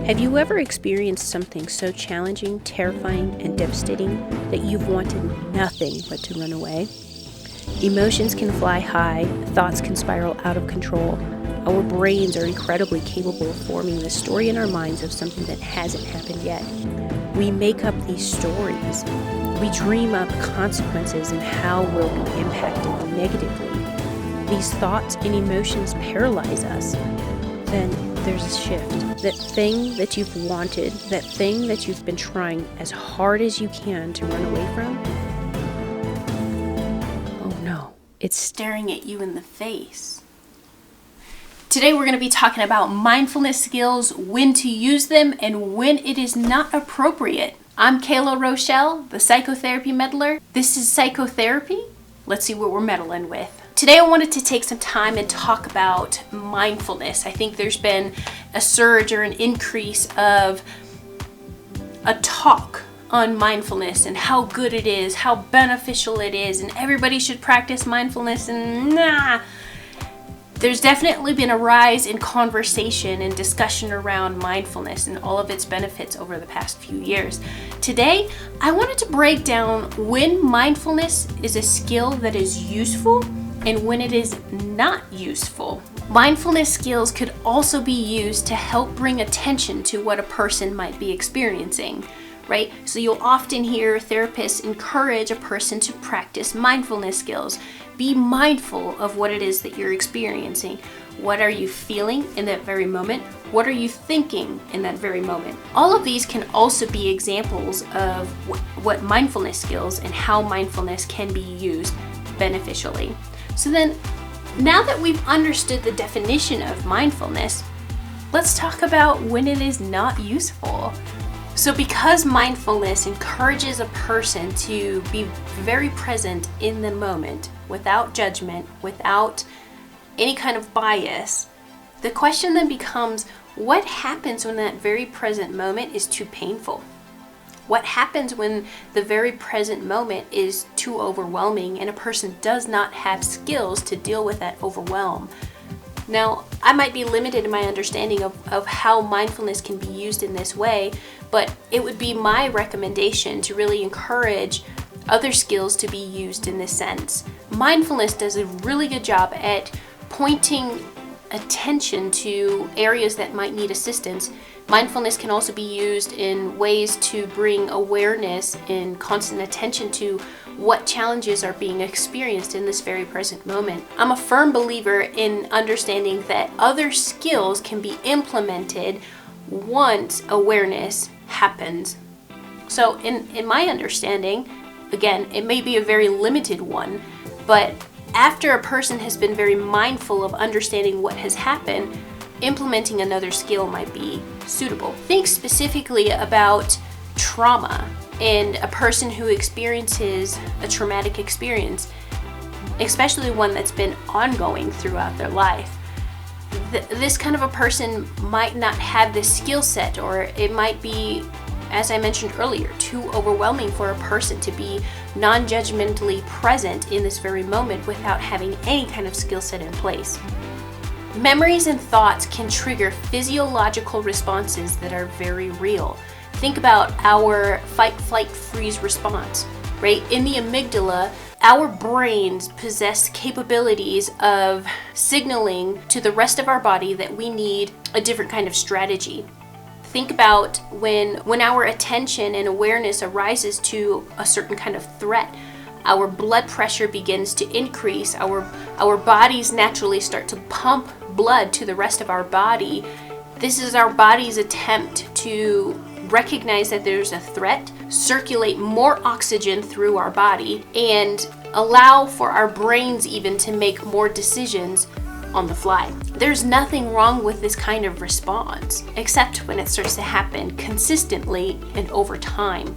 Have you ever experienced something so challenging, terrifying, and devastating that you've wanted nothing but to run away? Emotions can fly high, thoughts can spiral out of control. Our brains are incredibly capable of forming the story in our minds of something that hasn't happened yet. We make up these stories. We dream up consequences and how we'll be impacted negatively. These thoughts and emotions paralyze us. Then there's a shift. That thing that you've wanted, that thing that you've been trying as hard as you can to run away from, oh no, it's staring at you in the face. Today we're going to be talking about mindfulness skills, when to use them, and when it is not appropriate. I'm Kayla Rochelle, the psychotherapy meddler. This is psychotherapy. Let's see what we're meddling with. Today I wanted to take some time and talk about mindfulness. I think there's been a surge or an increase of a talk on mindfulness and how good it is, how beneficial it is, and everybody should practice mindfulness, and There's definitely been a rise in conversation and discussion around mindfulness and all of its benefits over the past few years. Today, I wanted to break down when mindfulness is a skill that is useful and when it is not useful. Mindfulness skills could also be used to help bring attention to what a person might be experiencing, right? So you'll often hear therapists encourage a person to practice mindfulness skills. Be mindful of what it is that you're experiencing. What are you feeling in that very moment? What are you thinking in that very moment? All of these can also be examples of what mindfulness skills and how mindfulness can be used beneficially. So then, now that we've understood the definition of mindfulness, let's talk about when it is not useful. So because mindfulness encourages a person to be very present in the moment, without judgment, without any kind of bias, the question then becomes, what happens when that very present moment is too painful? What happens when the very present moment is too overwhelming and a person does not have skills to deal with that overwhelm? Now, I might be limited in my understanding of how mindfulness can be used in this way, but it would be my recommendation to really encourage other skills to be used in this sense. Mindfulness does a really good job at pointing attention to areas that might need assistance. Mindfulness can also be used in ways to bring awareness and constant attention to what challenges are being experienced in this very present moment. I'm a firm believer in understanding that other skills can be implemented once awareness happens. So in my understanding, again, it may be a very limited one, but after a person has been very mindful of understanding what has happened, implementing another skill might be suitable. Think specifically about trauma and a person who experiences a traumatic experience, especially one that's been ongoing throughout their life. This kind of a person might not have this skill set, or it might be, as I mentioned earlier, too overwhelming for a person to be non-judgmentally present in this very moment without having any kind of skill set in place. Memories and thoughts can trigger physiological responses that are very real. Think about our fight, flight, freeze response, right? In the amygdala, our brains possess capabilities of signaling to the rest of our body that we need a different kind of strategy. Think about when our attention and awareness arises to a certain kind of threat. Our blood pressure begins to increase. Our bodies naturally start to pump blood to the rest of our body. This is our body's attempt to recognize that there's a threat, circulate more oxygen through our body, and allow for our brains even to make more decisions on the fly. There's nothing wrong with this kind of response, except when it starts to happen consistently and over time.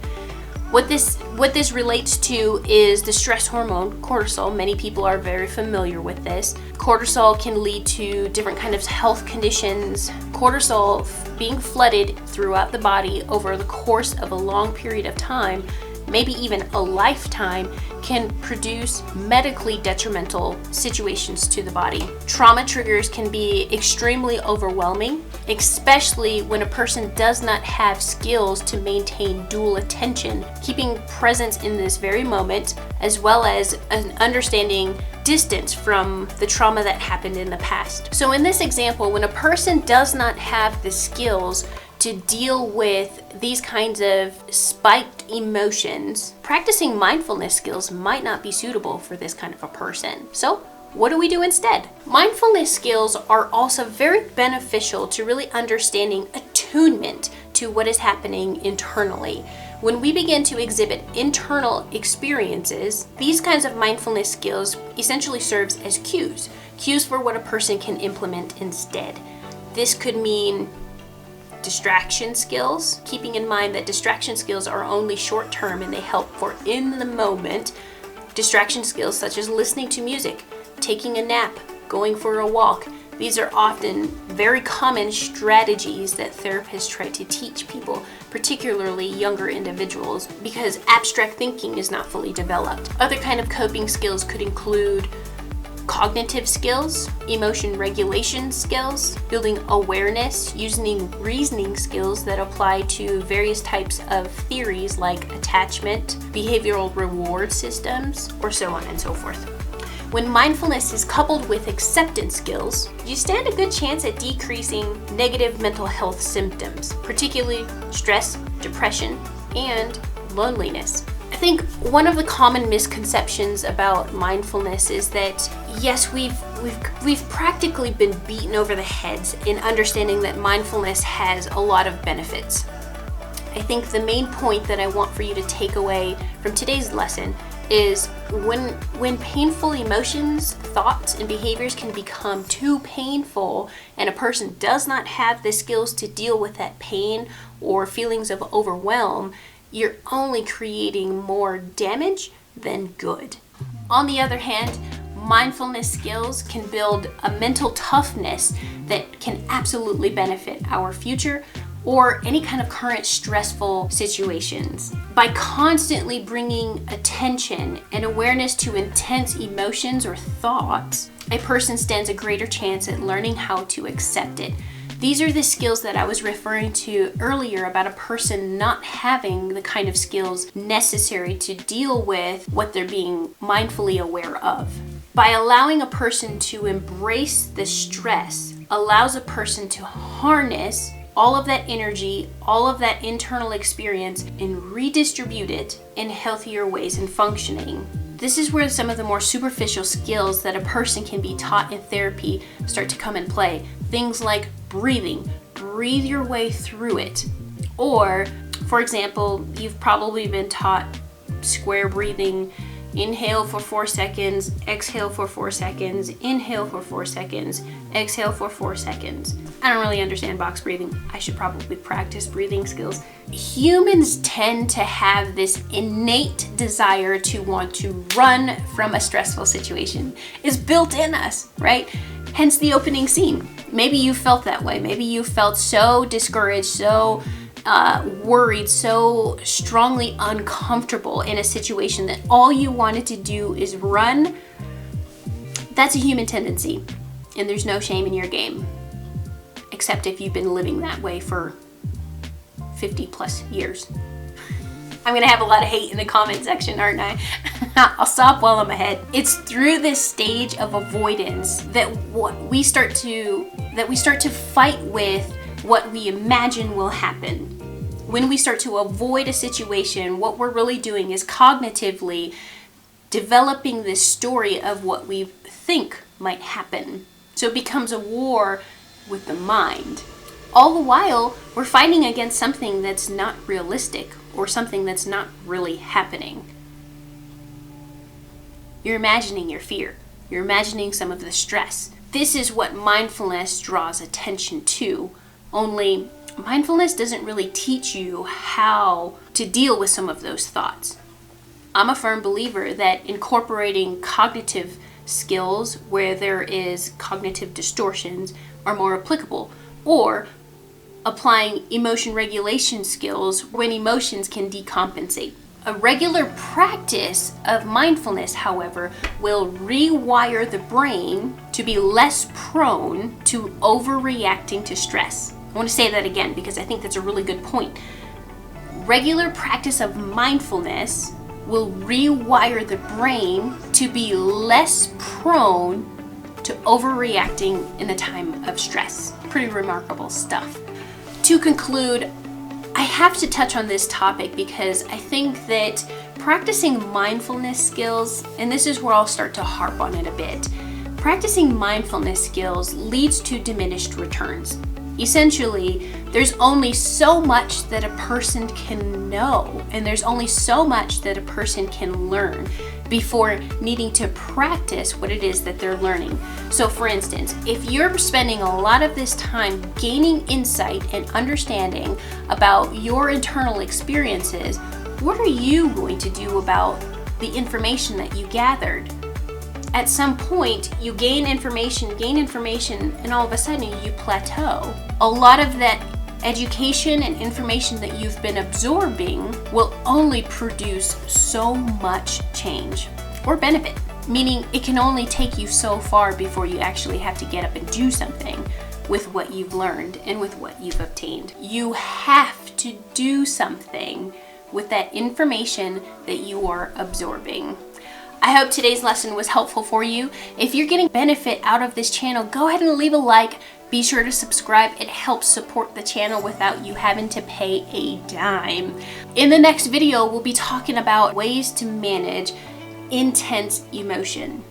What this relates to is the stress hormone, cortisol. Many people are very familiar with this. Cortisol can lead to different kinds of health conditions. Cortisol being flooded throughout the body over the course of a long period of time maybe even a lifetime, can produce medically detrimental situations to the body. Trauma triggers can be extremely overwhelming, especially when a person does not have skills to maintain dual attention, keeping presence in this very moment, as well as an understanding distance from the trauma that happened in the past. So in this example, when a person does not have the skills to deal with these kinds of spiked emotions, practicing mindfulness skills might not be suitable for this kind of a person. So what do we do instead? Mindfulness skills are also very beneficial to really understanding attunement to what is happening internally. When we begin to exhibit internal experiences, these kinds of mindfulness skills essentially serves as cues for what a person can implement instead. This could mean distraction skills, keeping in mind that distraction skills are only short term and they help for in the moment. Distraction skills such as listening to music, taking a nap, going for a walk. These are often very common strategies that therapists try to teach people, particularly younger individuals, because abstract thinking is not fully developed. Other kind of coping skills could include cognitive skills, emotion regulation skills, building awareness, using reasoning skills that apply to various types of theories like attachment, behavioral reward systems, or so on and so forth. When mindfulness is coupled with acceptance skills, you stand a good chance at decreasing negative mental health symptoms, particularly stress, depression, and loneliness. I think one of the common misconceptions about mindfulness is that yes, we've practically been beaten over the heads in understanding that mindfulness has a lot of benefits. I think the main point that I want for you to take away from today's lesson is when painful emotions, thoughts, and behaviors can become too painful and a person does not have the skills to deal with that pain or feelings of overwhelm, you're only creating more damage than good. On the other hand, mindfulness skills can build a mental toughness that can absolutely benefit our future or any kind of current stressful situations. By constantly bringing attention and awareness to intense emotions or thoughts, a person stands a greater chance at learning how to accept it. These are the skills that I was referring to earlier about a person not having the kind of skills necessary to deal with what they're being mindfully aware of. By allowing a person to embrace the stress, allows a person to harness all of that energy, all of that internal experience, and redistribute it in healthier ways and functioning. This is where some of the more superficial skills that a person can be taught in therapy start to come in play. Things like breathing, breathe your way through it. Or, for example, you've probably been taught square breathing. Inhale for 4 seconds, exhale for 4 seconds, inhale for 4 seconds, exhale for 4 seconds. I don't really understand box breathing. I should probably practice breathing skills. Humans tend to have this innate desire to want to run from a stressful situation. It's built in us, right? Hence the opening scene. Maybe you felt that way. Maybe you felt so discouraged, so worried, so strongly uncomfortable in a situation that all you wanted to do is run. That's a human tendency, and there's no shame in your game, except if you've been living that way for 50 plus years. I'm gonna have a lot of hate in the comment section, aren't I? I'll stop while I'm ahead. It's through this stage of avoidance that we start to fight with what we imagine will happen. When we start to avoid a situation, what we're really doing is cognitively developing this story of what we think might happen. So it becomes a war with the mind. All the while, we're fighting against something that's not realistic or something that's not really happening. You're imagining your fear. You're imagining some of the stress. This is what mindfulness draws attention to. Only mindfulness doesn't really teach you how to deal with some of those thoughts. I'm a firm believer that incorporating cognitive skills where there is cognitive distortions are more applicable, or applying emotion regulation skills when emotions can decompensate. A regular practice of mindfulness, however, will rewire the brain to be less prone to overreacting to stress. I want to say that again because I think that's a really good point. Regular practice of mindfulness will rewire the brain to be less prone to overreacting in the time of stress. Pretty remarkable stuff. To conclude, I have to touch on this topic because I think that practicing mindfulness skills, and this is where I'll start to harp on it a bit, practicing mindfulness skills leads to diminished returns. Essentially, there's only so much that a person can know, and there's only so much that a person can learn before needing to practice what it is that they're learning. So for instance, if you're spending a lot of this time gaining insight and understanding about your internal experiences, what are you going to do about the information that you gathered? At some point, you gain information, and all of a sudden you plateau. A lot of that education and information that you've been absorbing will only produce so much change or benefit, meaning it can only take you so far before you actually have to get up and do something with what you've learned and with what you've obtained. You have to do something with that information that you are absorbing. I hope today's lesson was helpful for you. If you're getting benefit out of this channel, go ahead and leave a like. Be sure to subscribe. It helps support the channel without you having to pay a dime. In the next video, we'll be talking about ways to manage intense emotion.